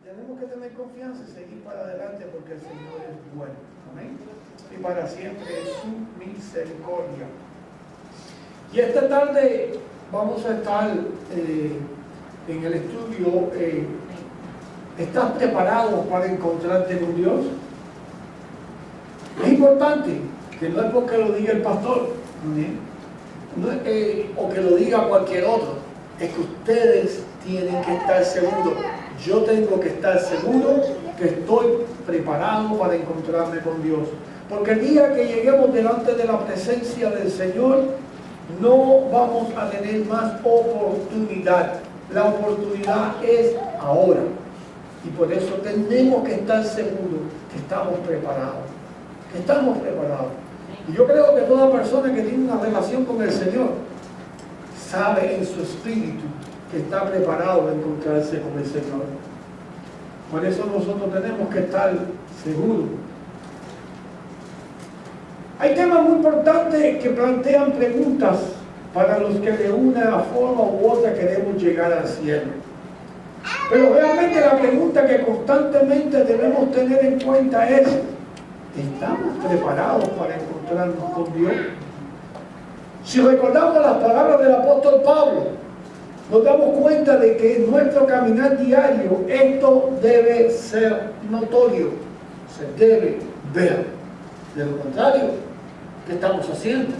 tenemos que tener confianza y seguir para adelante porque el Señor es bueno. Amén. Y para siempre es su misericordia. Y esta tarde vamos a estar en el estudio. ¿Estás preparado para encontrarte con Dios? Es importante que no es porque lo diga el pastor, no es o que lo diga cualquier otro, es que ustedes tienen que estar seguros. Yo tengo que estar seguro que estoy preparado para encontrarme con Dios. Porque el día que lleguemos delante de la presencia del Señor, no vamos a tener más oportunidad. La oportunidad es ahora. Y por eso tenemos que estar seguros que estamos preparados. Que estamos preparados. Y yo creo que toda persona que tiene una relación con el Señor sabe en su espíritu que está preparado de encontrarse con el Señor. Por eso nosotros tenemos que estar seguros. Hay temas muy importantes que plantean preguntas para los que de una forma u otra queremos llegar al cielo. Pero realmente la pregunta que constantemente debemos tener en cuenta es: ¿estamos preparados para encontrarnos con Dios? Si recordamos las palabras del apóstol Pablo, nos damos cuenta de que en nuestro caminar diario esto debe ser notorio, se debe ver. De lo contrario, ¿qué estamos haciendo?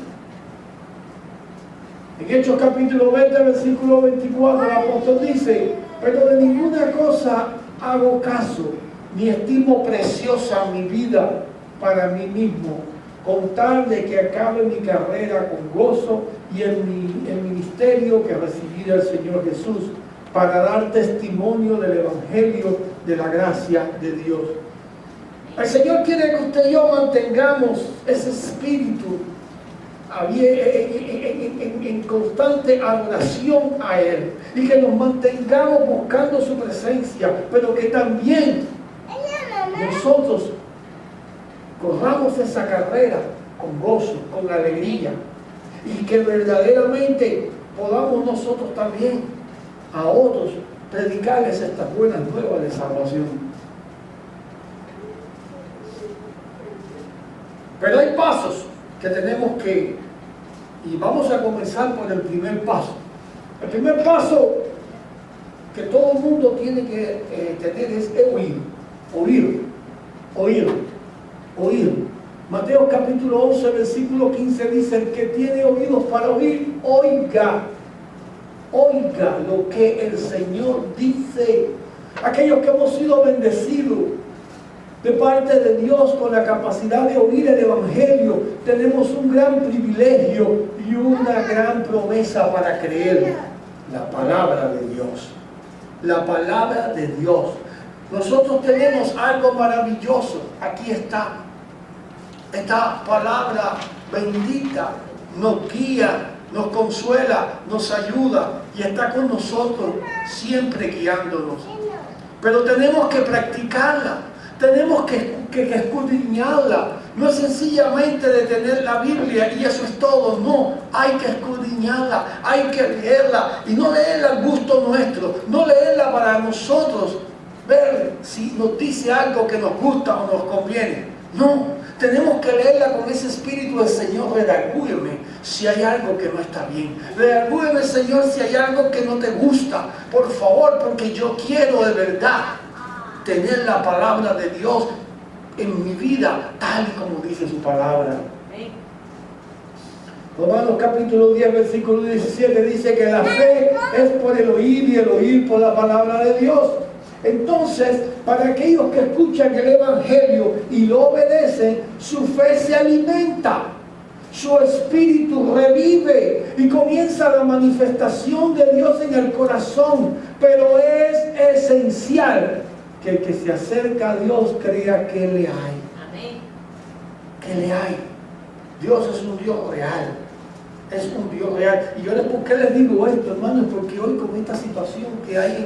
En Hechos capítulo 20, versículo 24, el apóstol dice: pero de ninguna cosa hago caso, ni estimo preciosa mi vida para mí mismo, con tal de que acabe mi carrera con gozo y el ministerio que recibí del Señor Jesús, para dar testimonio del Evangelio de la gracia de Dios. El Señor quiere que usted y yo mantengamos ese espíritu en constante adoración a Él, y que nos mantengamos buscando su presencia, pero que también nosotros corramos esa carrera con gozo, con alegría, y que verdaderamente podamos nosotros también a otros predicarles estas buenas nuevas de salvación. Pero hay pasos que tenemos que, y vamos a comenzar por el primer paso. El primer paso que todo el mundo tiene que tener es oír. Mateo capítulo 11, versículo 15 dice: el que tiene oídos para oír, oiga lo que el Señor dice. Aquellos que hemos sido bendecidos de parte de Dios con la capacidad de oír el Evangelio, tenemos un gran privilegio y una gran promesa para creer: la palabra de Dios. La palabra de Dios. Nosotros tenemos algo maravilloso. Aquí está. Esta palabra bendita nos guía, nos consuela, nos ayuda y está con nosotros siempre guiándonos. Pero tenemos que practicarla. Tenemos que escudriñarla. No es sencillamente de tener la Biblia y eso es todo. No, hay que escudriñarla, hay que leerla. Y no leerla al gusto nuestro, no leerla para nosotros ver si nos dice algo que nos gusta o nos conviene. No, tenemos que leerla con ese espíritu del Señor. Redargúyeme si hay algo que no está bien. Redargúyeme, Señor, si hay algo que no te gusta. Por favor, porque yo quiero de verdad tener la palabra de Dios en mi vida, tal y como dice su palabra. Romanos capítulo 10, versículo 17 dice que la fe es por el oír y el oír por la palabra de Dios. Entonces, para aquellos que escuchan el Evangelio y lo obedecen, su fe se alimenta, su espíritu revive y comienza la manifestación de Dios en el corazón. Pero es esencial que el que se acerca a Dios crea que le hay. Amén. Que le hay. Dios es un Dios real. Es un Dios real. Y ¿por qué les digo esto, hermanos? Porque hoy con esta situación que hay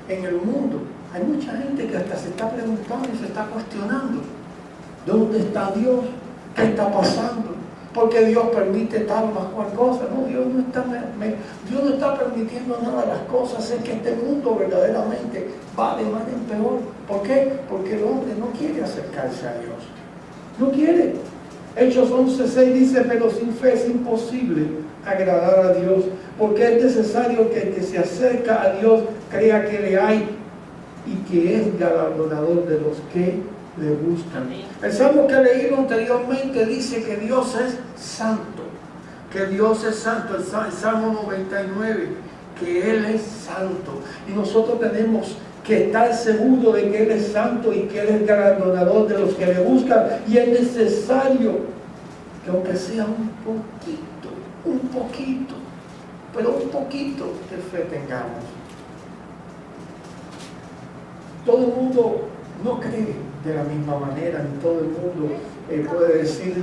en el mundo, hay mucha gente que hasta se está preguntando y se está cuestionando: ¿dónde está Dios? ¿Qué está pasando? ¿Por qué Dios permite tal o más cual cosa? No, Dios no está permitiendo nada de las cosas. Es que este mundo verdaderamente que va de mal en peor. ¿Por qué? Porque el hombre no quiere acercarse a Dios. No quiere. Hechos 11:6 dice, pero sin fe es imposible agradar a Dios, porque es necesario que el que se acerca a Dios crea que le hay y que es galardonador de los que le buscan. El salmo que leímos anteriormente dice que Dios es santo, que Dios es santo. El Salmo 99, que Él es santo. Y nosotros tenemos que estar seguros de que Él es santo y que Él es galardonador de los que le buscan. Y es necesario que aunque sea un poquito, pero un poquito de fe tengamos. Todo el mundo no cree de la misma manera, ni todo el mundo puede decir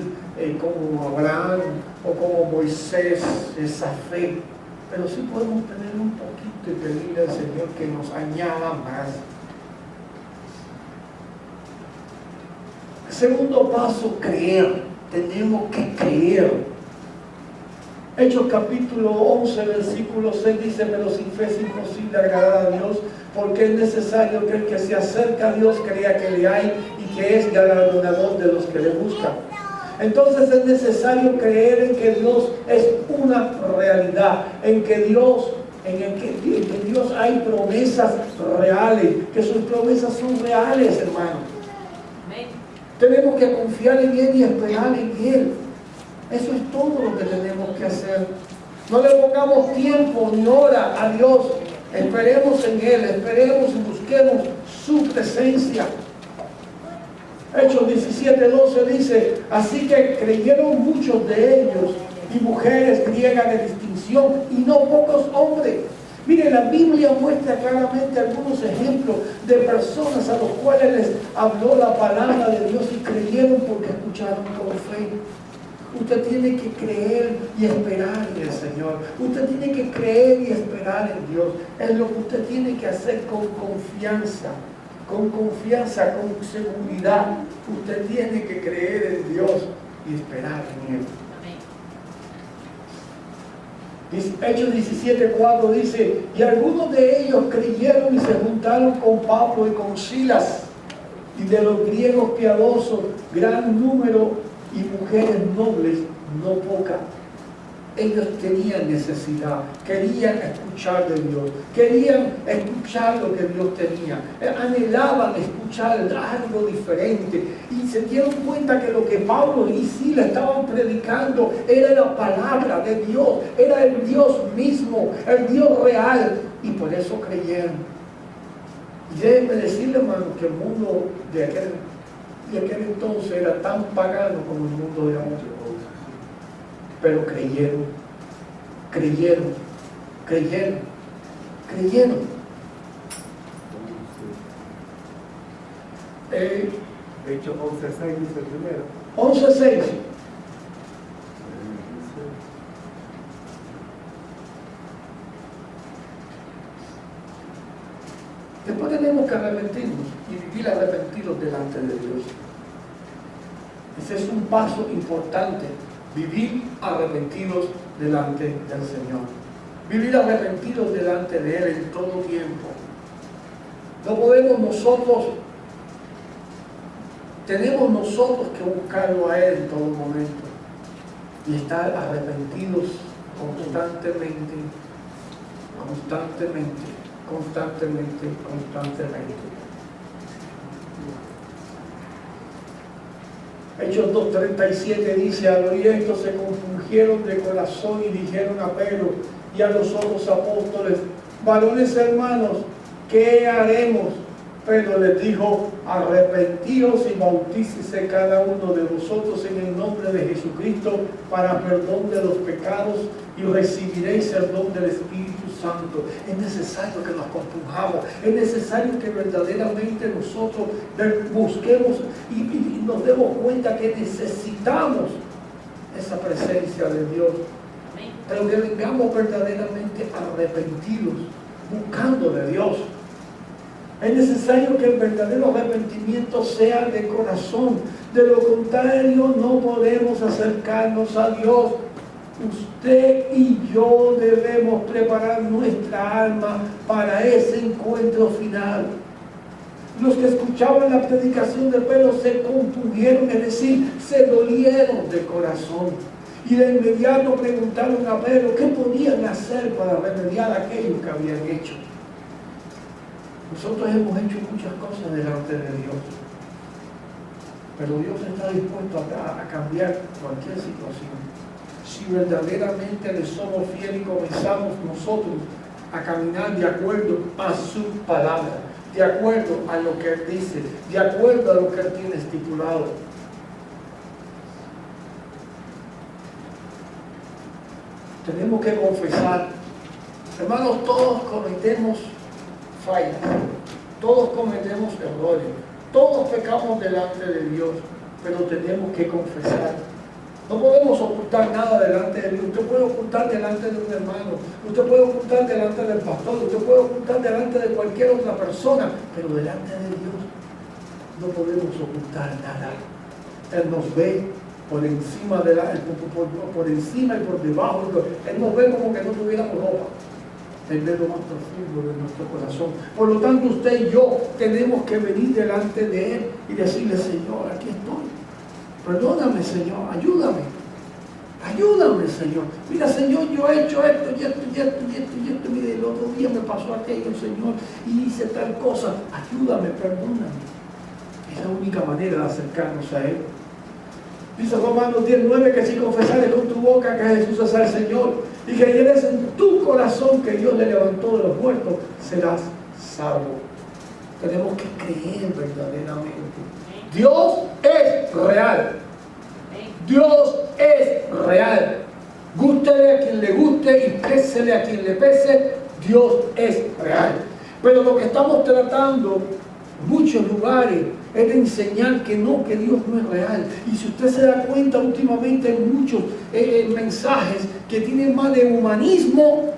como Abraham o como Moisés esa fe, pero sí podemos tener un poquito y pedirle al Señor que nos añada más. Segundo paso, creer. Tenemos que creer. Hechos capítulo 11, versículo 6 dice, pero sin fe es imposible agradar a Dios, porque es necesario que el que se acerca a Dios crea que le hay y que es galardonador de los que le buscan. Entonces es necesario creer en que Dios es una realidad, en que Dios hay promesas reales, que sus promesas son reales, hermano. Tenemos que confiar en Él y esperar en Él. Eso es todo lo que tenemos que hacer. No le pongamos tiempo ni hora a Dios. Esperemos en Él, esperemos y busquemos su presencia. Hechos 17:12 dice, así que creyeron muchos de ellos y mujeres griegas de distinción y no pocos hombres. Mire, la Biblia muestra claramente algunos ejemplos de personas a los cuales les habló la palabra de Dios y creyeron porque escucharon con fe. Usted tiene que creer y esperar en el Señor. Usted tiene que creer y esperar en Dios. Es lo que usted tiene que hacer con confianza, con seguridad. Usted tiene que creer en Dios y esperar en Él. Hechos 17:4 dice, y algunos de ellos creyeron y se juntaron con Pablo y con Silas, y de los griegos piadosos, gran número, y mujeres nobles, no pocas. Ellos tenían necesidad, querían escuchar de Dios, querían escuchar lo que Dios tenía, anhelaban escuchar algo diferente y se dieron cuenta que lo que Pablo y Silas estaban predicando era la palabra de Dios, era el Dios mismo, el Dios real, y por eso creyeron. Y déjenme decirle, hermano, que el mundo de aquel entonces era tan pagano como el mundo de ahora. Pero creyeron. Hechos 11:6 dice primero. 11:6. Después tenemos que arrepentirnos y vivir arrepentidos delante de Dios. Ese es un paso importante. Vivir arrepentidos delante del Señor. Vivir arrepentidos delante de Él en todo tiempo. No podemos nosotros, tenemos nosotros que buscarlo a Él en todo momento y estar arrepentidos constantemente. Hechos 2:37 dice, al oír esto se compungieron de corazón y dijeron a Pedro y a los otros apóstoles, varones hermanos, ¿qué haremos? Pedro les dijo, arrepentíos y bautícese cada uno de vosotros en el nombre de Jesucristo para perdón de los pecados y recibiréis el don del Espíritu Santo. Es necesario que nos compunjamos, es necesario que verdaderamente nosotros busquemos y nos demos cuenta que necesitamos esa presencia de Dios, pero que vengamos verdaderamente arrepentidos, buscando de Dios. Es necesario que el verdadero arrepentimiento sea de corazón. De lo contrario, no podemos acercarnos a Dios. Usted y yo debemos preparar nuestra alma para ese encuentro final. Los que escuchaban la predicación de Pedro se compungieron, es decir, se dolieron de corazón. Y de inmediato preguntaron a Pedro qué podían hacer para remediar aquello que habían hecho. Nosotros hemos hecho muchas cosas delante de Dios, pero Dios está dispuesto a cambiar cualquier situación. Si verdaderamente le somos fieles y comenzamos nosotros a caminar de acuerdo a su palabra, de acuerdo a lo que Él dice, de acuerdo a lo que Él tiene estipulado. Tenemos que confesar. Hermanos, todos cometemos fallas, todos cometemos errores, todos pecamos delante de Dios, pero tenemos que confesar. No podemos ocultar nada delante de Dios. Usted puede ocultar delante de un hermano, usted puede ocultar delante del pastor, usted puede ocultar delante de cualquier otra persona, pero delante de Dios no podemos ocultar nada. Él nos ve por encima por encima y por debajo. Él nos ve como que no tuviéramos ropa. Él ve lo más profundo de nuestro corazón. Por lo tanto, usted y yo tenemos que venir delante de Él y decirle: Señor, aquí estoy. Perdóname, Señor, ayúdame. Ayúdame, Señor. Mira, Señor, yo he hecho esto y esto y esto y esto y esto. Mire, el otro día me pasó aquello, Señor, y hice tal cosa. Ayúdame, perdóname. Es la única manera de acercarnos a Él. Dice Romanos 10:9 que si confesares con tu boca que Jesús es el Señor y que creyeres en tu corazón que Dios le levantó de los muertos, serás salvo. Tenemos que creer verdaderamente. Dios es real. Dios es real. Gústele a quien le guste y pésele a quien le pese, Dios es real. Pero lo que estamos tratando en muchos lugares es de enseñar que no, que Dios no es real. Y si usted se da cuenta, últimamente hay muchos mensajes que tienen más de humanismo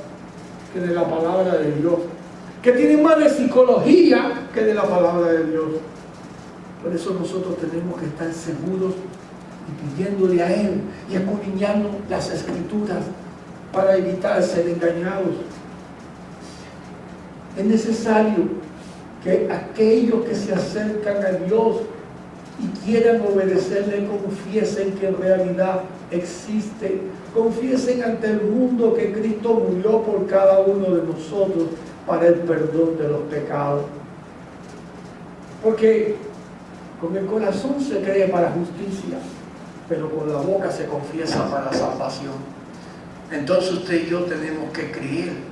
que de la palabra de Dios, que tienen más de psicología que de la palabra de Dios. Por eso nosotros tenemos que estar seguros y pidiéndole a Él y escudriñando las Escrituras para evitar ser engañados. Es necesario que aquellos que se acercan a Dios y quieran obedecerle confiesen que en realidad existe, confiesen ante el mundo que Cristo murió por cada uno de nosotros para el perdón de los pecados. Porque con el corazón se cree para justicia, pero con la boca se confiesa para salvación. Entonces usted y yo tenemos que creer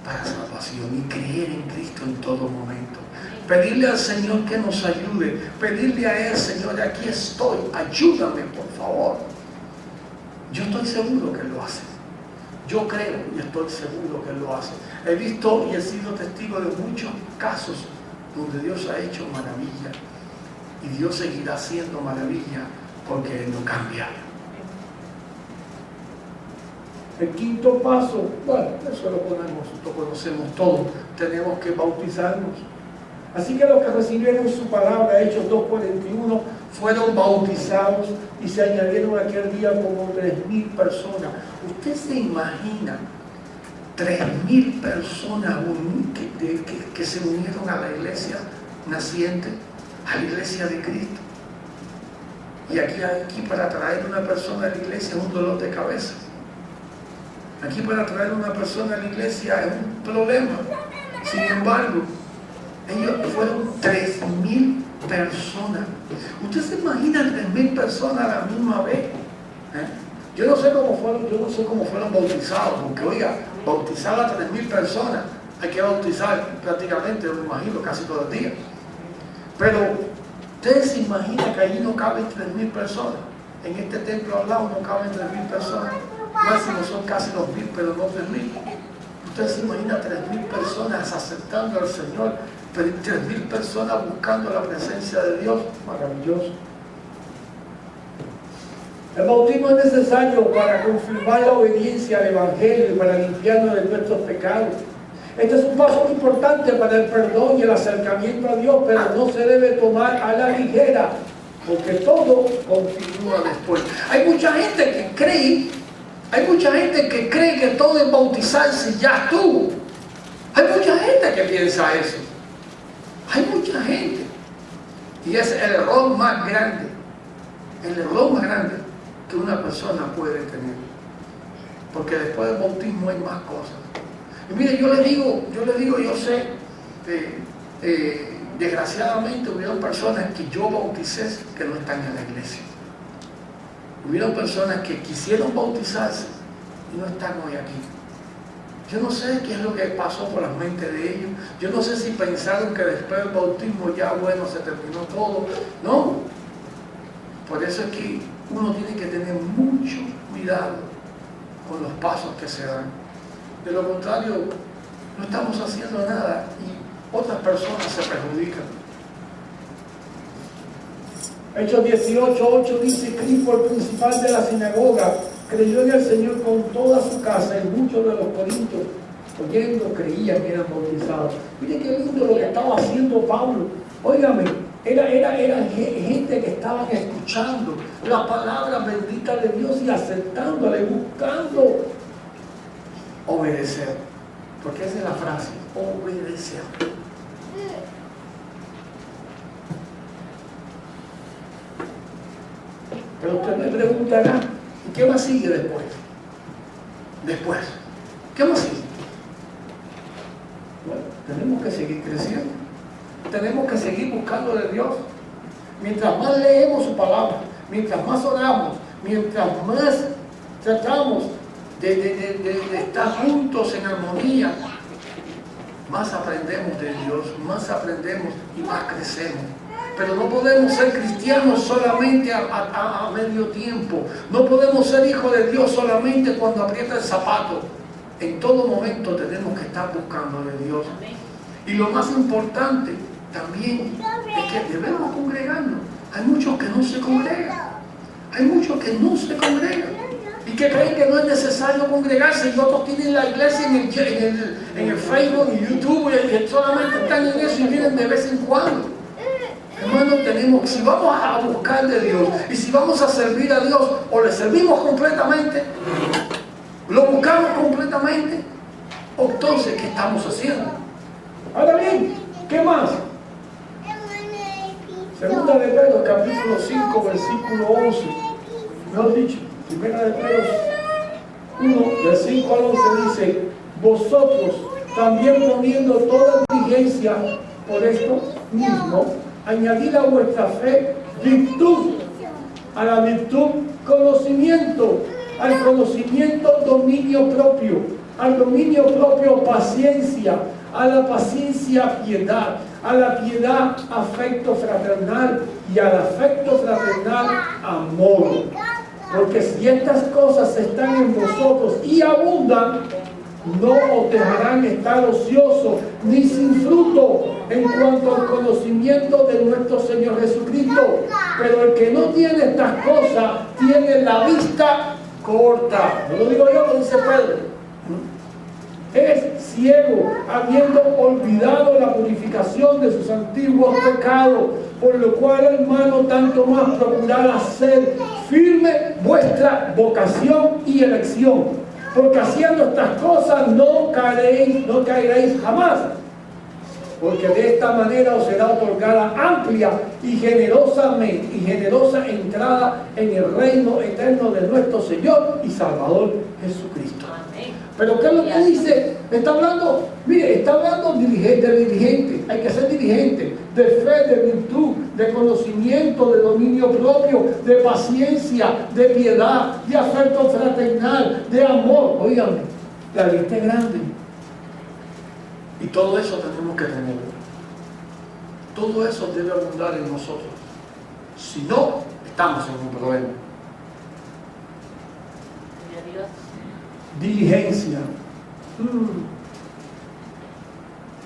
para salvación y creer en Cristo en todo momento. Pedirle al Señor que nos ayude, pedirle a Él: Señor, aquí estoy, ayúdame por favor. Yo estoy seguro que lo hace. Yo creo y estoy seguro que lo hace. He visto y he sido testigo de muchos casos donde Dios ha hecho maravilla y Dios seguirá haciendo maravilla porque Él no cambia. El quinto paso, bueno, eso lo conocemos todos, tenemos que bautizarnos. Así que los que recibieron su palabra, Hechos 2:41, fueron bautizados y se añadieron aquel día como 3,000 personas. ¿Usted se imagina 3,000 personas que se unieron a la iglesia naciente, a la iglesia de Cristo? Y aquí para traer una persona a la iglesia es un dolor de cabeza. Aquí para traer una persona a la iglesia es un problema. Sin embargo, ellos fueron 3,000 personas. ¿Usted se imagina 3,000 personas a la misma vez? Yo no sé cómo fueron bautizados, porque oiga, bautizar a 3,000 personas, hay que bautizar prácticamente, me imagino, casi todo el día. Pero ¿ustedes se imaginan que allí no caben 3,000 personas? En este templo al lado no caben 3,000 personas. Máximo son casi 2,000, pero no 3,000. Usted se imagina 3,000 personas aceptando al Señor, 3,000 personas buscando la presencia de Dios. Maravilloso. El bautismo es necesario para confirmar la obediencia al Evangelio y para limpiarnos de nuestros pecados. Este es un paso muy importante para el perdón y el acercamiento a Dios, pero no se debe tomar a la ligera, porque todo continúa después. Hay mucha gente que cree Hay mucha gente que cree que todo es bautizarse ya estuvo. Hay mucha gente que piensa eso. Hay mucha gente. Y es el error más grande. El error más grande que una persona puede tener. Porque después del bautismo hay más cosas. Y mire, yo le digo, yo sé, desgraciadamente hubieron personas que yo bauticé que no están en la iglesia. Hubieron personas que quisieron bautizarse y no están hoy aquí. Yo no sé qué es lo que pasó por las mentes de ellos. Yo no sé si pensaron que después del bautismo ya bueno se terminó todo. No. Por eso es que uno tiene que tener mucho cuidado con los pasos que se dan. De lo contrario, no estamos haciendo nada y otras personas se perjudican. Hechos 18:8 dice: Cristo, el principal de la sinagoga, creyó en el Señor con toda su casa, y muchos de los corintios, oyendo, creían que eran bautizados. Miren qué lindo lo que estaba haciendo Pablo. Óigame, era gente que estaban escuchando la palabra bendita de Dios y aceptándola y buscando obedecer. Porque esa es la frase, obedecer. Pero usted me preguntará, ¿y qué más sigue después? ¿Qué más sigue? Bueno, tenemos que seguir creciendo. Tenemos que seguir buscando de Dios. Mientras más leemos su palabra, mientras más oramos, mientras más tratamos de estar juntos en armonía, más aprendemos de Dios, más aprendemos y más crecemos. Pero no podemos ser cristianos solamente a medio tiempo. No podemos ser hijos de Dios solamente cuando aprieta el zapato. En todo momento tenemos que estar buscando de Dios. Y lo más importante también es que debemos congregarnos. Hay muchos que no se congregan. Y que creen que no es necesario congregarse, y otros tienen la iglesia en el Facebook, en YouTube, y solamente están en eso y vienen de vez en cuando. Hermanos, si vamos a buscar de Dios y si vamos a servir a Dios, o le servimos completamente, lo buscamos completamente, entonces, ¿qué estamos haciendo? Ahora bien, ¿qué más? Segunda de Pedro, capítulo 5, versículo 11. Mejor dicho, Primera de Pedro 1, del 5 al 11 dice: vosotros también poniendo toda diligencia por esto mismo, añadid a vuestra fe virtud, a la virtud conocimiento, al conocimiento dominio propio, al dominio propio paciencia, a la paciencia piedad, a la piedad afecto fraternal y al afecto fraternal amor. Porque si estas cosas están en vosotros y abundan, no os dejarán estar ociosos ni sin fruto en cuanto al conocimiento de nuestro Señor Jesucristo. Pero el que no tiene estas cosas tiene la vista corta. No lo digo yo, lo dice Pedro. Es ciego, habiendo olvidado la purificación de sus antiguos pecados, por lo cual, hermano, tanto más procurad hacer firme vuestra vocación y elección, porque haciendo estas cosas no caeréis jamás, porque de esta manera os será otorgada amplia y generosa entrada en el reino eterno de nuestro Señor y Salvador Jesucristo. Pero ¿qué es lo que dice? Está hablando de diligente, hay que ser diligente, de fe, de virtud, de conocimiento, de dominio propio, de paciencia, de piedad, de afecto fraternal, de amor. Óigame, la lista es grande. Y todo eso tenemos que tener. Todo eso debe abundar en nosotros. Si no, estamos en un problema. Diligencia.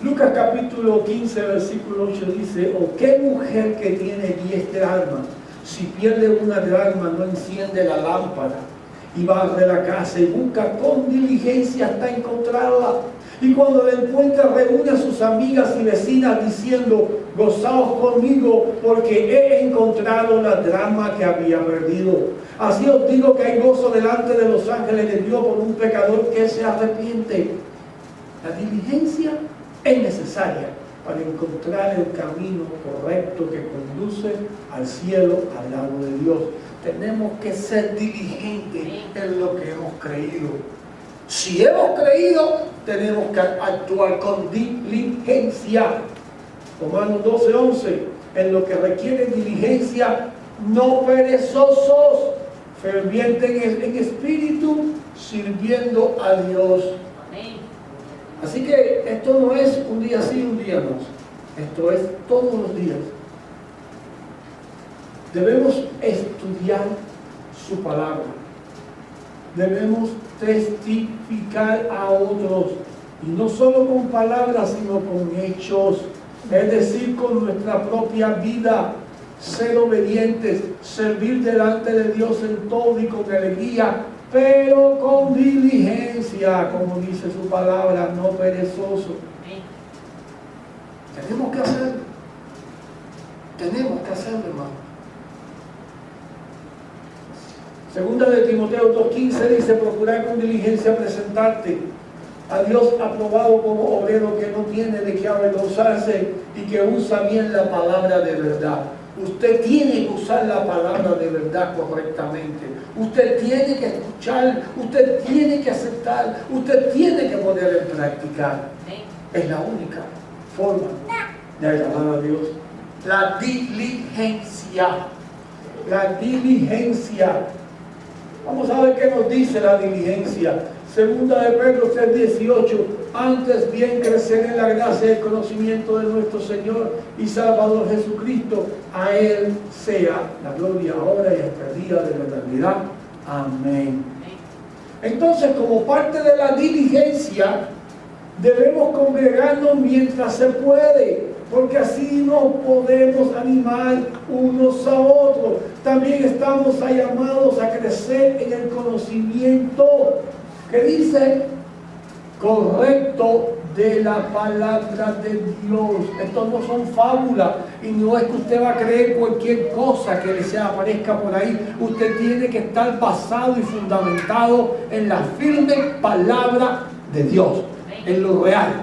Lucas capítulo 15, versículo 8 dice: ¿o qué mujer que tiene 10 dracmas, si pierde una dracma, no enciende la lámpara y barre la casa y busca con diligencia hasta encontrarla? Y cuando la encuentra, reúne a sus amigas y vecinas diciendo: gozaos conmigo, porque he encontrado la dracma que había perdido. Así os digo que hay gozo delante de los ángeles de Dios por un pecador que se arrepiente. La diligencia es necesaria para encontrar el camino correcto que conduce al cielo, al lado de Dios. Tenemos que ser diligentes en lo que hemos creído. Si hemos creído, tenemos que actuar con diligencia. Romanos 12:11, en lo que requiere diligencia, no perezosos, fervientes en espíritu, sirviendo a Dios. Así que esto no es un día sí, un día no. Esto es todos los días. Debemos estudiar su palabra. Debemos testificar a otros. Y no solo con palabras, sino con hechos. Es decir, con nuestra propia vida. Ser obedientes, servir delante de Dios en todo y con alegría, pero con diligencia, como dice su palabra, no perezoso. Tenemos que hacerlo. Tenemos que hacerlo, hermano. Segunda de Timoteo 2:15 dice: procurar con diligencia presentarte a Dios aprobado como obrero que no tiene de qué avergonzarse y que usa bien la palabra de verdad. Usted tiene que usar la palabra de verdad correctamente. Usted tiene que escuchar, usted tiene que aceptar, usted tiene que poner en práctica. Es la única forma de agradar a Dios. La diligencia. La diligencia. Vamos a ver qué nos dice la diligencia. Segunda de Pedro 3:18. Antes bien crecer en la gracia y el conocimiento de nuestro Señor y Salvador Jesucristo. A Él sea la gloria ahora y hasta el día de la eternidad. Amén. Entonces, como parte de la diligencia, debemos congregarnos mientras se puede, porque así nos podemos animar unos a otros. También estamos llamados a crecer en el conocimiento, que dice, correcto, de la palabra de Dios. Estos no son fábulas, y no es que usted va a creer cualquier cosa que le aparezca por ahí. Usted tiene que estar basado y fundamentado en la firme palabra de Dios, en lo real,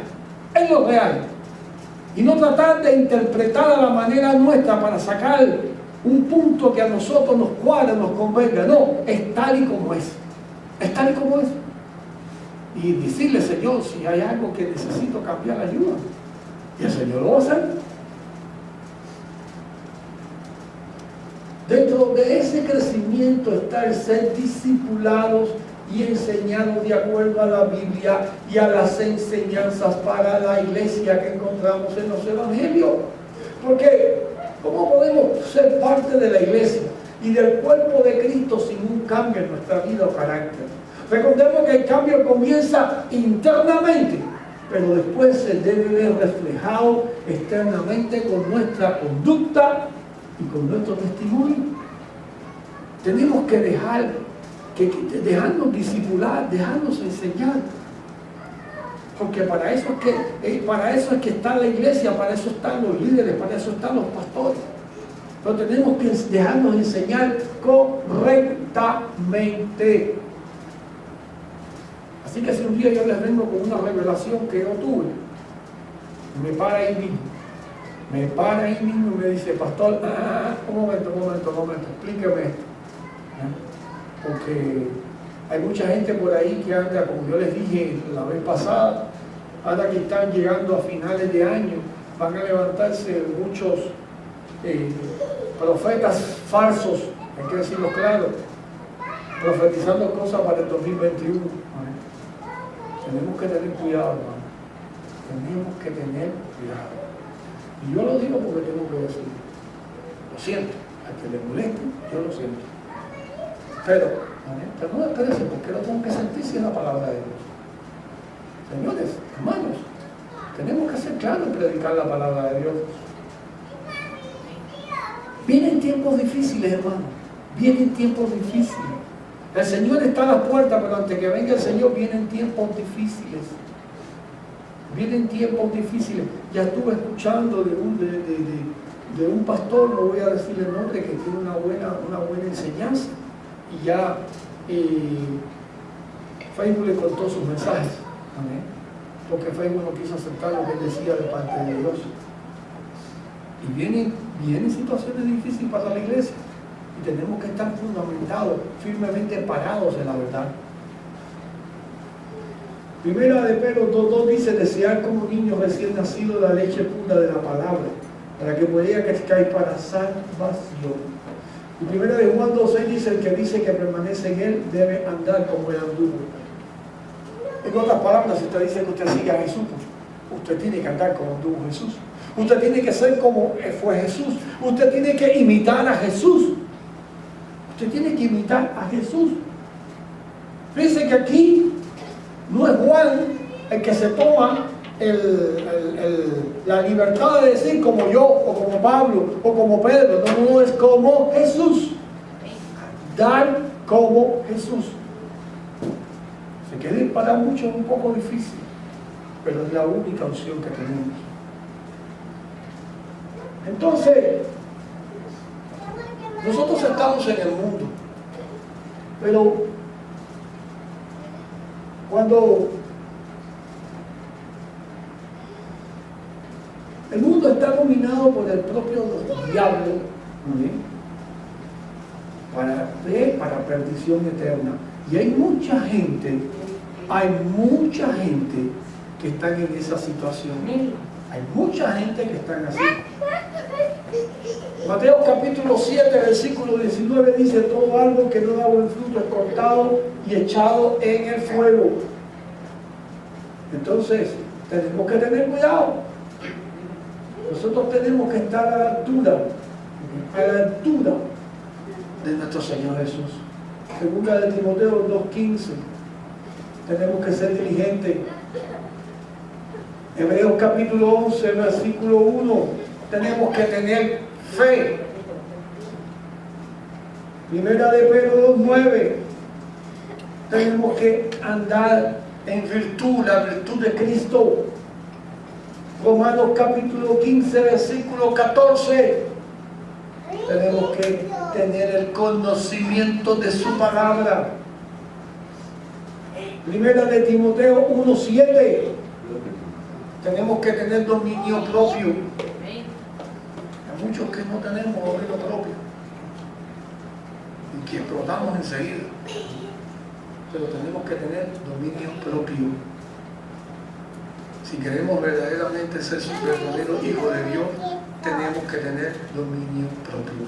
en lo real. Y no tratar de interpretar a la manera nuestra para sacar un punto que a nosotros nos cuadra, nos convenga. No, es tal y como es. Es tal y como es. Y decirle: Señor, si hay algo que necesito cambiar, ayuda. Y el Señor lo va a hacer. Dentro de ese crecimiento está el ser discipulados y enseñados de acuerdo a la Biblia y a las enseñanzas para la iglesia que encontramos en los evangelios. Porque ¿cómo podemos ser parte de la iglesia y del cuerpo de Cristo sin un cambio en nuestra vida o carácter? Recordemos que el cambio comienza internamente, pero después se debe ver reflejado externamente con nuestra conducta y con nuestro testimonio. Tenemos que dejarnos discipular, dejarnos enseñar, porque para eso es que está la iglesia, para eso están los líderes, para eso están los pastores. Pero tenemos que dejarnos enseñar correctamente. Así que si un día yo les vengo con una revelación que yo tuve, me para ahí mismo y me dice: pastor, un momento, explíqueme esto. Porque hay mucha gente por ahí que anda, como yo les dije la vez pasada, ahora que están llegando a finales de año, van a levantarse muchos profetas falsos, hay que decirlo claro, profetizando cosas para el 2021. Tenemos que tener cuidado, hermano. Tenemos que tener cuidado. Y yo lo digo porque tengo que decirlo. Lo siento. Al que le moleste, yo lo siento. Pero no espérese, porque lo tengo que sentir si es la palabra de Dios. Señores, hermanos, tenemos que ser claros en predicar la palabra de Dios. Vienen tiempos difíciles, hermano. Vienen tiempos difíciles. El Señor está a la puerta, pero antes que venga el Señor vienen tiempos difíciles. Vienen tiempos difíciles. Ya estuve escuchando de un pastor, no voy a decir el nombre, que tiene una buena enseñanza. Y ya Facebook le contó sus mensajes. Amén. Porque Facebook no quiso aceptar lo que él decía de parte de Dios. Y vienen situaciones difíciles para la iglesia. Y tenemos que estar fundamentados, firmemente parados en la verdad. Primera de Pedro 2:2 dice: desear como niños recién nacidos la leche pura de la palabra, para que pueda crezcáis para salvación. Y primera de Juan 2:6 dice: el que dice que permanece en él debe andar como él anduvo. En otras palabras, si usted dice que usted sigue a Jesús, pues usted tiene que andar como anduvo Jesús. Usted tiene que ser como fue Jesús. Usted tiene que imitar a Jesús. Usted tiene que imitar a Jesús. Fíjense que aquí no es Juan el que se toma la libertad de decir como yo, o como Pablo, o como Pedro. No, es como Jesús. Dar como Jesús. Se quiere para muchos un poco difícil, pero es la única opción que tenemos. Entonces, nosotros estamos en el mundo, pero cuando el mundo está dominado por el propio diablo, para perdición eterna, y hay mucha gente que está en esa situación. Hay mucha gente que está así. Mateo capítulo 7, versículo 19 dice: todo árbol que no da buen fruto es cortado y echado en el fuego. Entonces, tenemos que tener cuidado. Nosotros tenemos que estar a la altura de nuestro Señor Jesús. Segunda de Timoteo 2:15. Tenemos que ser diligentes. Hebreos capítulo 11, versículo 1. Tenemos que tener fe. Primera de Pedro 2:9. Tenemos que andar en virtud, la virtud de Cristo. Romanos capítulo 15, versículo 14. Tenemos que tener el conocimiento de su palabra. Primera de Timoteo 1:7. Tenemos que tener dominio propio. Hay muchos que no tenemos dominio propio y que explotamos enseguida. Pero tenemos que tener dominio propio. Si queremos verdaderamente ser verdaderos hijos de Dios, tenemos que tener dominio propio.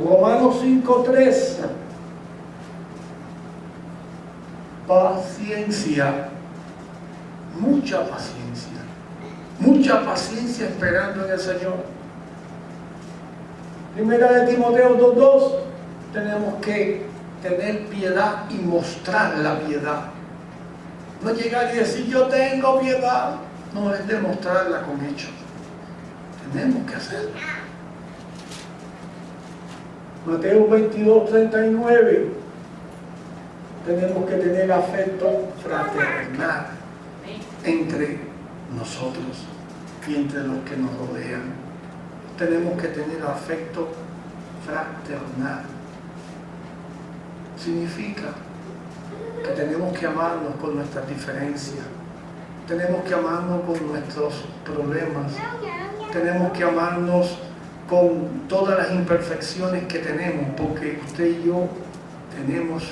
Romanos 5:3. Paciencia. Mucha paciencia esperando en el Señor. Primera de Timoteo 2:2. Tenemos que tener piedad y mostrar la piedad. No llegar y decir yo tengo piedad. No, es demostrarla con hechos. Tenemos que hacerlo. Mateo 22:39. Tenemos que tener afecto fraternal entre nosotros y entre los que nos rodean. Tenemos que tener afecto fraternal. Significa que tenemos que amarnos con nuestras diferencias, tenemos que amarnos con nuestros problemas, tenemos que amarnos con todas las imperfecciones que tenemos, porque usted y yo tenemos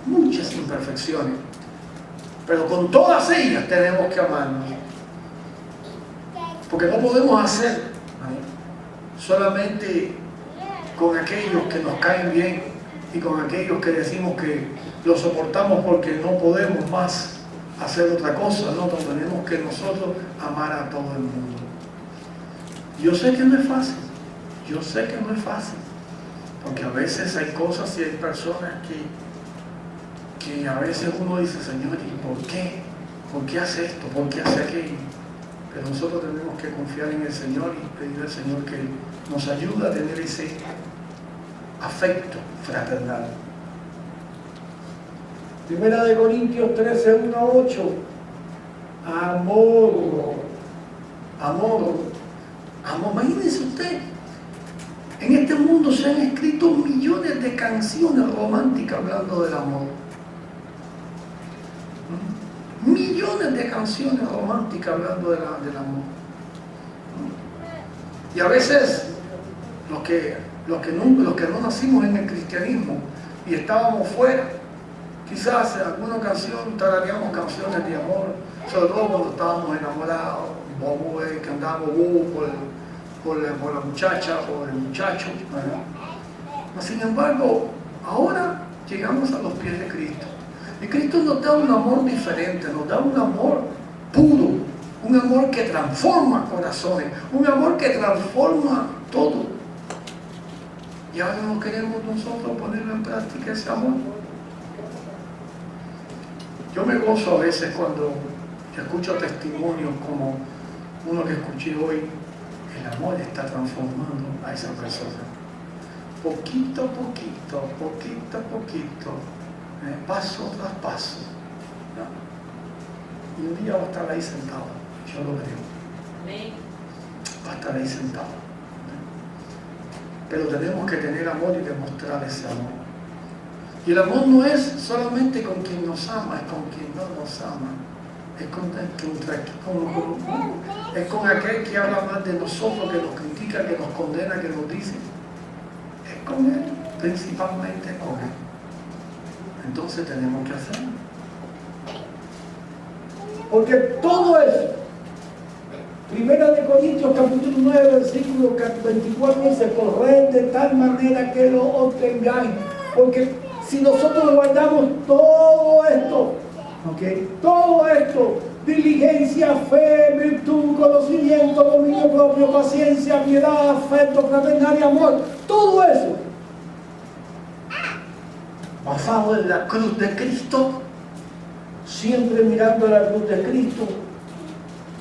muchas imperfecciones, pero con todas ellas tenemos que amarnos, porque no podemos hacer solamente con aquellos que nos caen bien y con aquellos que decimos que lo soportamos porque no podemos más hacer otra cosa. No, tenemos que nosotros amar a todo el mundo. Yo sé que no es fácil, porque a veces hay cosas y hay personas que a veces uno dice, Señor, ¿y por qué? ¿Por qué hace esto? ¿Por qué hace aquello? Pero nosotros tenemos que confiar en el Señor y pedir al Señor que nos ayude a tener ese afecto fraternal. Primera de Corintios 13, 1 a 8. Amor. Amor. Amor. Imagínense usted. En este mundo se han escrito millones de canciones románticas hablando del amor. Millones de canciones románticas hablando del amor. Y a veces los que no nacimos en el cristianismo y estábamos fuera, quizás en alguna ocasión tarareamos canciones de amor, sobre todo cuando estábamos enamorados, que andábamos por la muchacha, por el muchacho, ¿verdad? Sin embargo, ahora llegamos a los pies de Cristo. Y Cristo nos da un amor diferente, nos da un amor puro, un amor que transforma corazones, un amor que transforma todo. Y ahora no queremos nosotros ponerlo en práctica ese amor. Yo me gozo a veces cuando escucho testimonios como uno que escuché hoy. El amor está transformando a esa persona. Poquito a poquito, paso tras paso. ¿No? Y un día va a estar ahí sentado, yo lo creo. Va a estar ahí sentado. Pero tenemos que tener amor y demostrar ese amor. Y el amor no es solamente con quien nos ama, es con quien no nos ama. Es con aquel que habla mal de nosotros, que nos critica, que nos condena, que nos dice. Es con él, principalmente con él. Entonces tenemos que hacerlo. Porque todo eso, Primera de Corintios capítulo 9, versículo 24, dice: corred de tal manera que lo obtengáis. Porque si nosotros guardamos todo esto, todo esto, diligencia, fe, virtud, conocimiento, dominio propio, paciencia, piedad, afecto, fraternidad y amor, todo eso basado en la cruz de Cristo, siempre mirando la cruz de Cristo.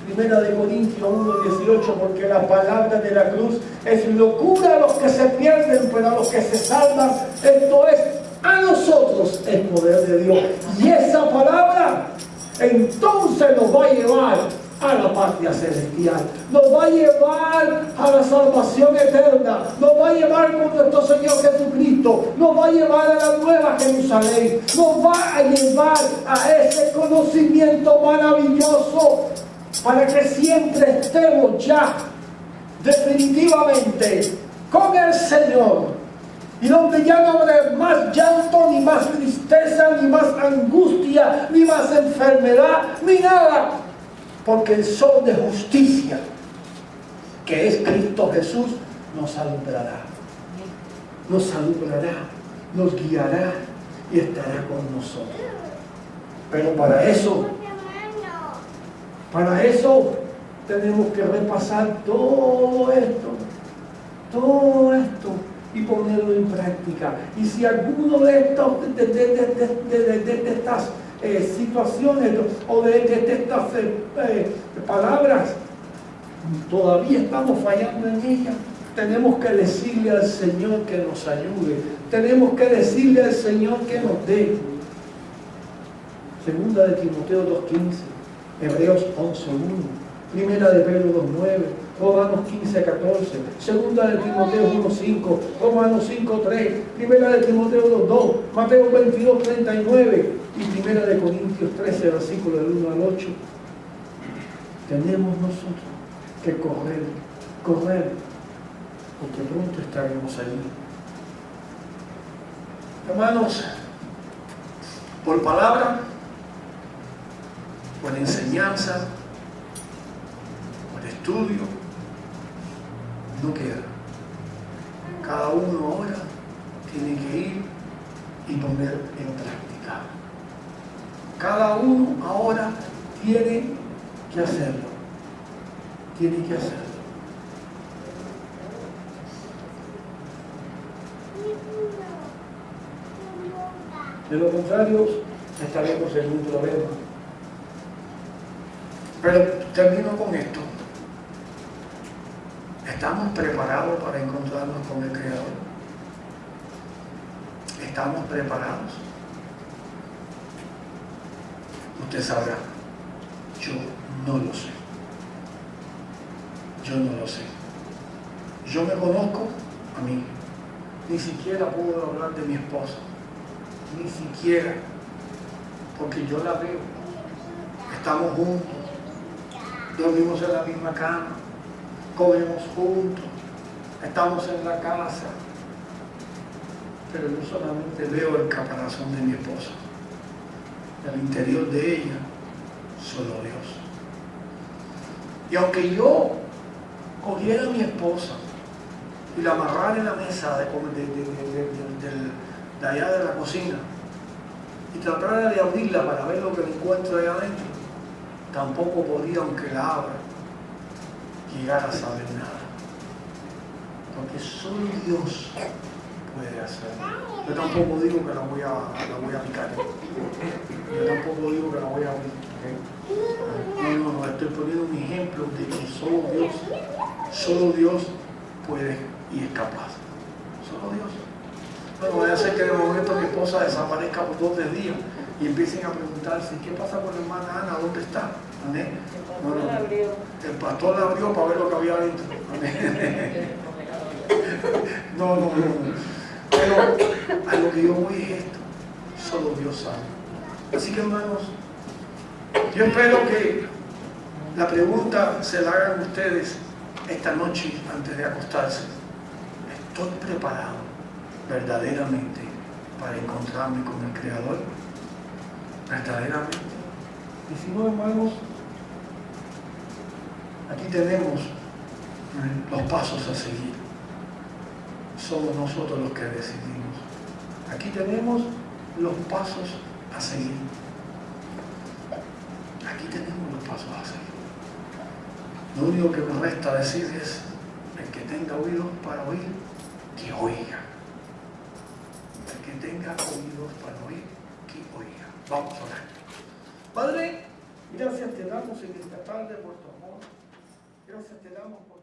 Primera de Corintios 1:18, porque la palabra de la cruz es locura a los que se pierden, pero a los que se salvan, esto es, a nosotros el poder de Dios. Y esa palabra entonces nos va a llevar a la patria celestial, nos va a llevar a la salvación eterna, nos va a llevar con nuestro Señor Jesucristo, nos va a llevar a la nueva Jerusalén, nos va a llevar a ese conocimiento maravilloso para que siempre estemos ya definitivamente con el Señor. Y donde ya no habrá más llanto, ni más tristeza, ni más angustia, ni más enfermedad, ni nada. Porque el sol de justicia, que es Cristo Jesús, nos alumbrará. Nos alumbrará, nos guiará y estará con nosotros. Pero para eso tenemos que repasar todo esto y ponerlo en práctica. Y si alguno de estas situaciones o de estas palabras todavía estamos fallando en ellas, tenemos que decirle al Señor que nos ayude, tenemos que decirle al Señor que nos dé. Segunda de Timoteo 2:15, Hebreos 11:1, Primera de Pedro 2:9, Romanos 15:14, Segunda de Timoteo 1:5, Romanos 5:3, Primera de Timoteo 2:2, Mateo 22:39 y Primera de Corintios 13, versículos del 1 al 8. Tenemos nosotros que correr, porque pronto estaremos allí. Hermanos, por palabra, por enseñanza, por estudio, no queda. Cada uno ahora tiene que ir y poner en práctica. Cada uno ahora tiene que hacerlo. De lo contrario, estaremos en un problema. Pero termino con esto. ¿Estamos preparados para encontrarnos con el Creador? ¿Estamos preparados? Usted sabrá. Yo no lo sé. Yo no lo sé. Yo me conozco a mí. Ni siquiera puedo hablar de mi esposa. Ni siquiera. Porque yo la veo. Estamos juntos. Dormimos en la misma cama. Comemos juntos. Estamos en la casa. Pero yo solamente veo el caparazón de mi esposa. El interior de ella, solo Dios. Y aunque yo cogiera a mi esposa y la amarrara en la mesa de allá de la cocina y tratara de abrirla para ver lo que me encuentro ahí adentro, tampoco podría, aunque la abra, llegar a saber nada. Porque solo Dios puede hacerlo. Yo tampoco digo que la voy a picar. Yo tampoco digo que la voy a abrir. No, estoy poniendo un ejemplo de que solo Dios puede y es capaz. Solo Dios. Bueno, voy a hacer que de momento mi esposa desaparezca por 2 días y empiecen a preguntarse, ¿qué pasa con la hermana Ana? ¿Dónde está? ¿Amén? Bueno, el pastor la abrió para ver lo que había dentro. ¿Amén? No. Pero a lo que yo voy es esto. Solo Dios sabe. Así que, hermanos, yo espero que la pregunta se la hagan ustedes esta noche antes de acostarse. ¿Estoy preparado verdaderamente para encontrarme con el Creador? ¿Verdaderamente? Y si no, hermanos, aquí tenemos los pasos a seguir. Somos nosotros los que decidimos. Aquí tenemos los pasos a seguir. Aquí tenemos los pasos a seguir. Lo único que me resta decir es, el que tenga oídos para oír, que oiga. El que tenga oídos para oír, que oiga. Vamos a orar. Padre, gracias te damos en esta tarde por tu amor. Gracias te damos por